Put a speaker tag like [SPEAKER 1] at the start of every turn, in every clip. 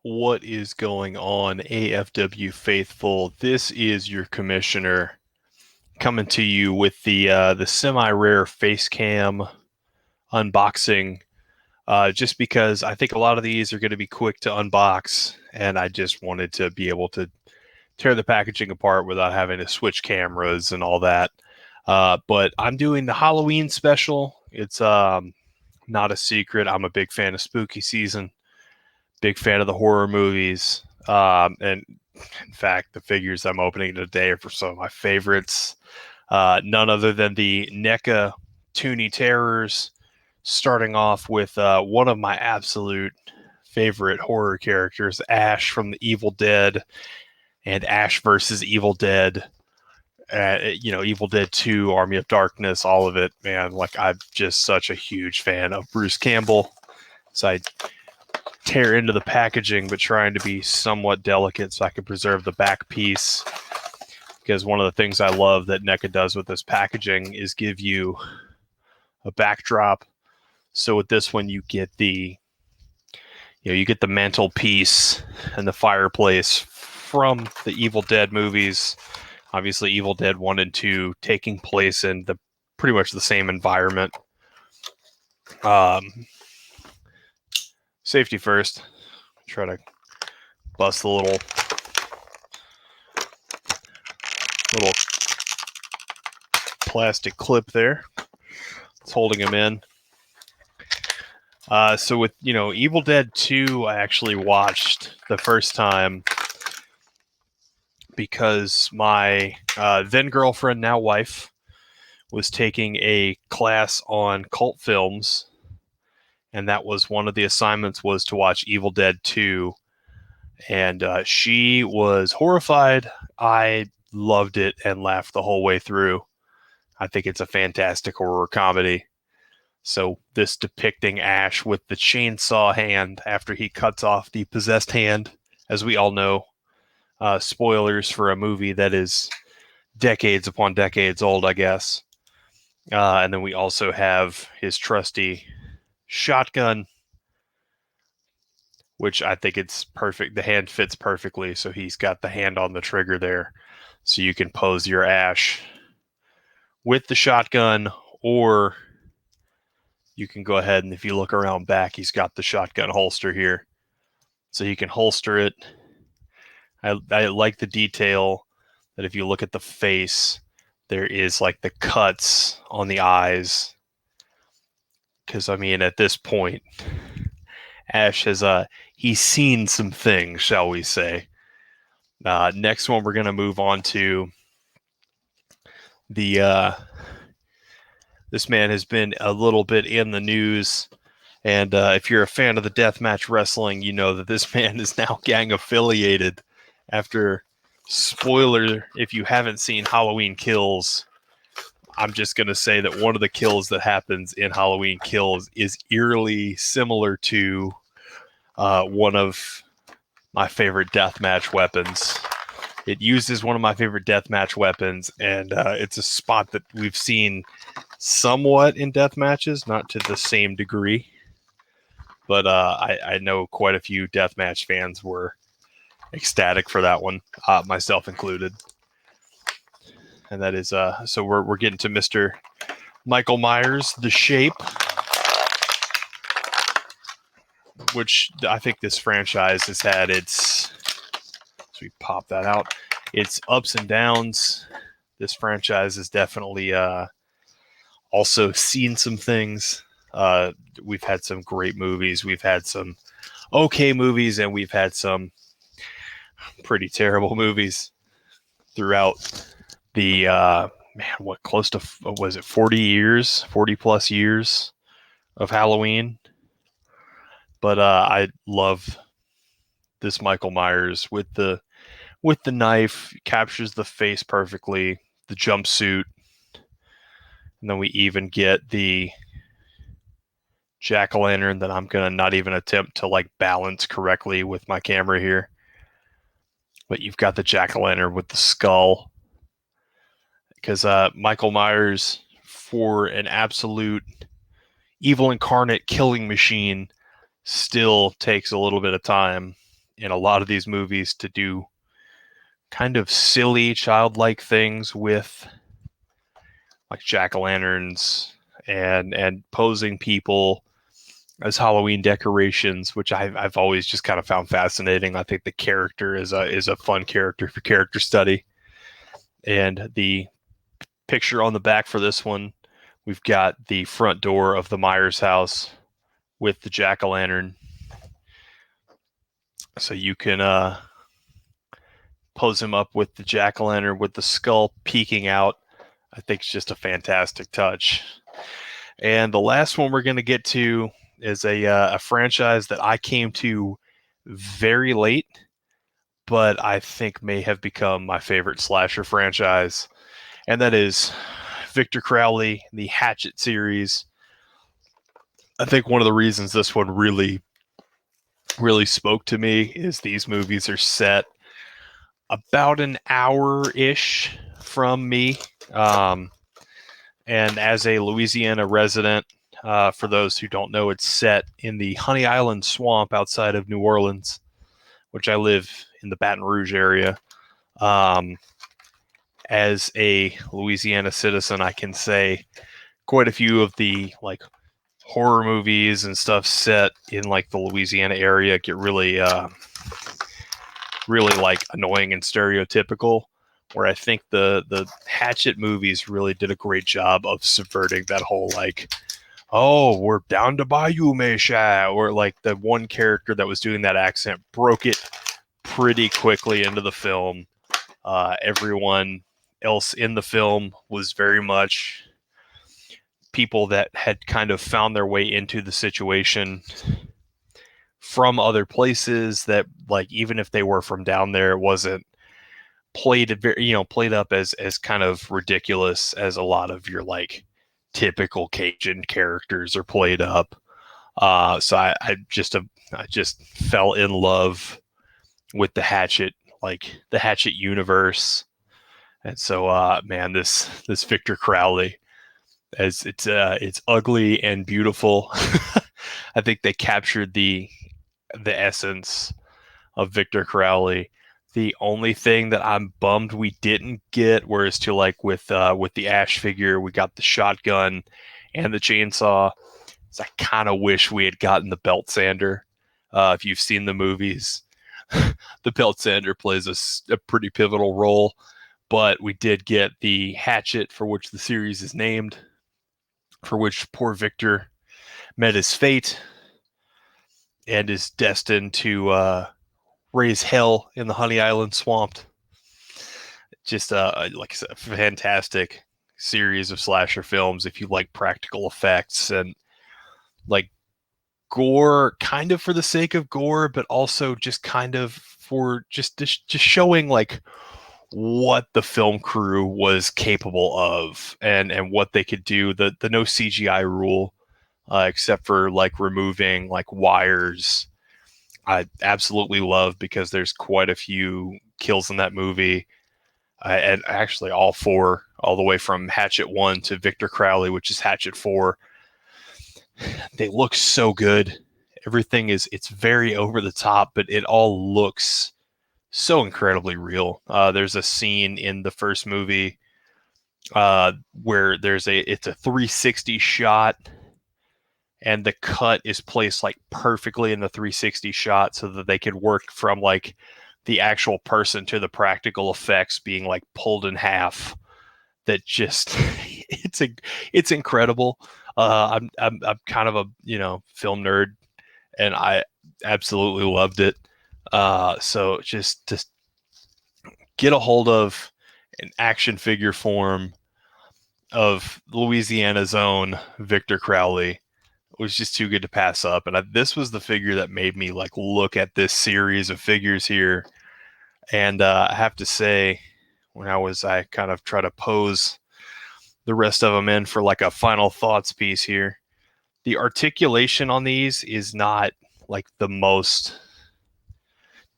[SPEAKER 1] What is going on, AFW faithful? This is your commissioner coming to you with the semi-rare face cam unboxing. Just because I think a lot of these are going to be quick to unbox, and I just wanted to be able to tear the packaging apart without having to switch cameras and all that. But I'm doing the Halloween special. It's not a secret. I'm a big fan of spooky season. Big fan of the horror movies. And in fact, the figures I'm opening today are for some of my favorites. None other than the NECA Tooney Terrors, starting off with one of my absolute favorite horror characters, Ash from the Evil Dead and Ash versus Evil Dead. Evil Dead 2, Army of Darkness, all of it, man. Like, I'm just such a huge fan of Bruce Campbell. So I tear into the packaging, but trying to be somewhat delicate so I can preserve the back piece. Because one of the things I love that NECA does with this packaging is give you a backdrop. So with this one, you get the mantelpiece and the fireplace from the Evil Dead movies. Obviously, Evil Dead 1 and 2 taking place in the pretty much the same environment. Safety first. Try to bust the little plastic clip there. It's holding him in. So with, Evil Dead 2, I actually watched the first time because my then girlfriend, now wife, was taking a class on cult films, and that was one of the assignments was to watch Evil Dead 2, and she was horrified. I loved it and laughed the whole way through. I think it's a fantastic horror comedy. So this depicting Ash with the chainsaw hand after he cuts off the possessed hand, as we all know, spoilers for a movie that is decades upon decades old, I guess. And then we also have his trusty shotgun, which I think it's perfect. The hand fits perfectly, so he's got the hand on the trigger there. So you can pose your Ash with the shotgun, or you can go ahead and if you look around back, he's got the shotgun holster here. So you can holster it. I like the detail that if you look at the face, there is like the cuts on the eyes. Because, I mean, at this point, Ash has he's seen some things, shall we say. Next one, we're going to move on to the this man has been a little bit in the news. And if you're a fan of the deathmatch wrestling, you know that this man is now gang affiliated after, spoiler, if you haven't seen Halloween Kills, I'm just going to say that one of the kills that happens in Halloween Kills is eerily similar to one of my favorite deathmatch weapons. It uses one of my favorite deathmatch weapons, and it's a spot that we've seen somewhat in death matches, not to the same degree. But I know quite a few deathmatch fans were ecstatic for that one, myself included. And that is so we're getting to Mr. Michael Myers, The Shape, which I think this franchise has had its, so we pop that out, its ups and downs. This franchise has definitely also seen some things. We've had some great movies. We've had some okay movies, and we've had some pretty terrible movies throughout the close to, was it 40 plus years of Halloween. But I love this Michael Myers with the knife, captures the face perfectly, the jumpsuit, and then we even get the jack-o'-lantern that I'm gonna not even attempt to like balance correctly with my camera here. But you've got the jack-o'-lantern with the skull, because Michael Myers, for an absolute evil incarnate killing machine, still takes a little bit of time. in a lot of these movies to do kind of silly, childlike things with like jack-o'-lanterns and posing people as Halloween decorations, which I've always just kind of found fascinating. I think the character is a fun character for character study. And the picture on the back for this one, we've got the front door of the Myers house with the jack-o'-lantern. So you can pose him up with the jack-o'-lantern with the skull peeking out. I think it's just a fantastic touch. And the last one we're going to get to is a franchise that I came to very late, but I think may have become my favorite slasher franchise, and that is Victor Crowley, the Hatchet series. I think one of the reasons this one really spoke to me is these movies are set about an hour-ish from me. And as a Louisiana resident, for those who don't know, it's set in the Honey Island swamp outside of New Orleans, which I live in the Baton Rouge area. As a Louisiana citizen, I can say quite a few of the like horror movies and stuff set in like the Louisiana area get really like annoying and stereotypical, where I think the Hatchet movies really did a great job of subverting that whole like, oh, we're down to Bayou Mesha, or like the one character that was doing that accent broke it pretty quickly into the film. Everyone else in the film was very much people that had kind of found their way into the situation from other places, that like even if they were from down there, it wasn't played up as kind of ridiculous as a lot of your like typical Cajun characters are played up. So I just fell in love with the Hatchet universe. And so man, this Victor Crowley, as it's ugly and beautiful. I think they captured the essence of Victor Crowley. The only thing that I'm bummed we didn't get, whereas to like with the Ash figure, we got the shotgun and the chainsaw. So I kind of wish we had gotten the belt sander. If you've seen the movies, the belt sander plays a pretty pivotal role. But we did get the hatchet, for which the series is named, for which poor Victor met his fate and is destined to raise hell in the Honey Island swamp. Just like I said, a fantastic series of slasher films if you like practical effects and like gore, kind of for the sake of gore, but also just kind of for just showing like what the film crew was capable of and what they could do. The no CGI rule, except for like removing like wires, I absolutely love, because there's quite a few kills in that movie. And actually all four, all the way from Hatchet 1 to Victor Crowley, which is Hatchet 4. They look so good. Everything it's very over the top, but it all looks so incredibly real. There's a scene in the first movie where it's a 360 shot, and the cut is placed like perfectly in the 360 shot so that they could work from like the actual person to the practical effects being like pulled in half. That just it's incredible. I'm kind of a film nerd, and I absolutely loved it. So just get a hold of an action figure form of Louisiana's own Victor Crowley. It was just too good to pass up. And this was the figure that made me like look at this series of figures here. And I have to say, when I kind of try to pose the rest of them in for like a final thoughts piece here, the articulation on these is not like the most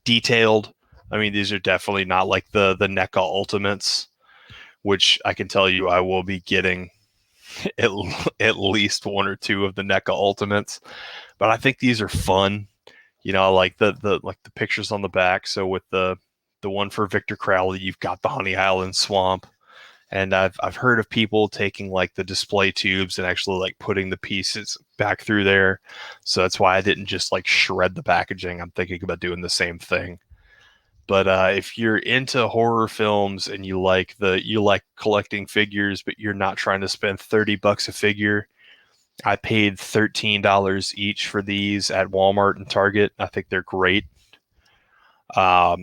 [SPEAKER 1] detailed. I mean, these are definitely not like the NECA Ultimates, which I can tell you I will be getting at least one or two of the NECA Ultimates. But I think these are fun. I like the pictures on the back. So with the one for Victor Crowley, you've got the Honey Island swamp. And I've heard of people taking like the display tubes and actually like putting the pieces back through there. So that's why I didn't just like shred the packaging. I'm thinking about doing the same thing. But if you're into horror films and you like collecting figures, but you're not trying to spend $30 a figure, I paid $13 each for these at Walmart and Target. I think they're great. Like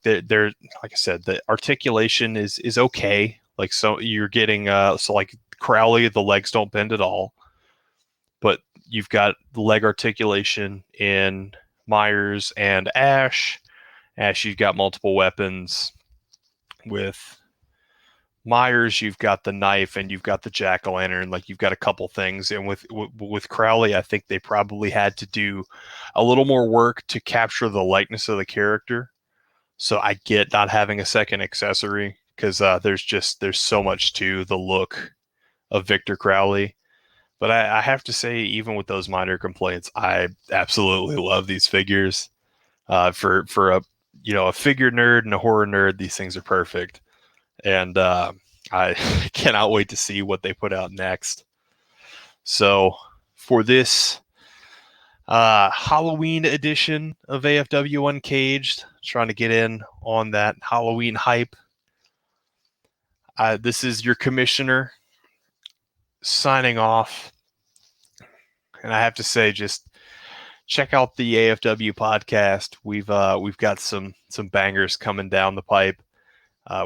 [SPEAKER 1] they're like I said, the articulation is okay. Like so you're getting so like Crowley, the legs don't bend at all, but you've got the leg articulation in Myers and Ash. Ash, you've got multiple weapons. With Myers, you've got the knife and you've got the jack-o'-lantern. Like you've got a couple things, and with Crowley, I think they probably had to do a little more work to capture the likeness of the character. So I get not having a second accessory because there's so much to the look of Victor Crowley. But I have to say, even with those minor complaints, I absolutely love these figures. For a figure nerd and a horror nerd, these things are perfect, and I cannot wait to see what they put out next. So for this Halloween edition of AFW Uncaged, trying to get in on that Halloween hype. This is your commissioner signing off, and I have to say, just check out the AFW podcast. We've got some bangers coming down the pipe.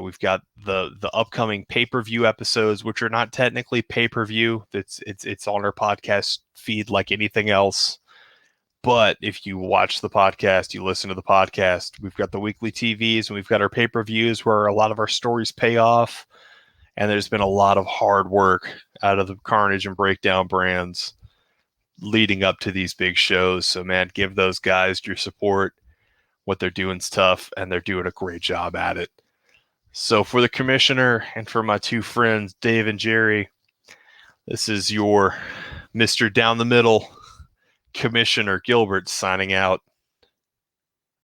[SPEAKER 1] We've got the upcoming pay-per-view episodes, which are not technically pay-per-view. It's on our podcast feed like anything else. But if you watch the podcast, you listen to the podcast, we've got the weekly TVs and we've got our pay-per-views where a lot of our stories pay off. And there's been a lot of hard work out of the Carnage and Breakdown brands leading up to these big shows. So, man, give those guys your support. What they're doing is tough, and they're doing a great job at it. So for the commissioner and for my two friends, Dave and Jerry, this is your Mr. Down the Middle, Commissioner Gilbert, signing out.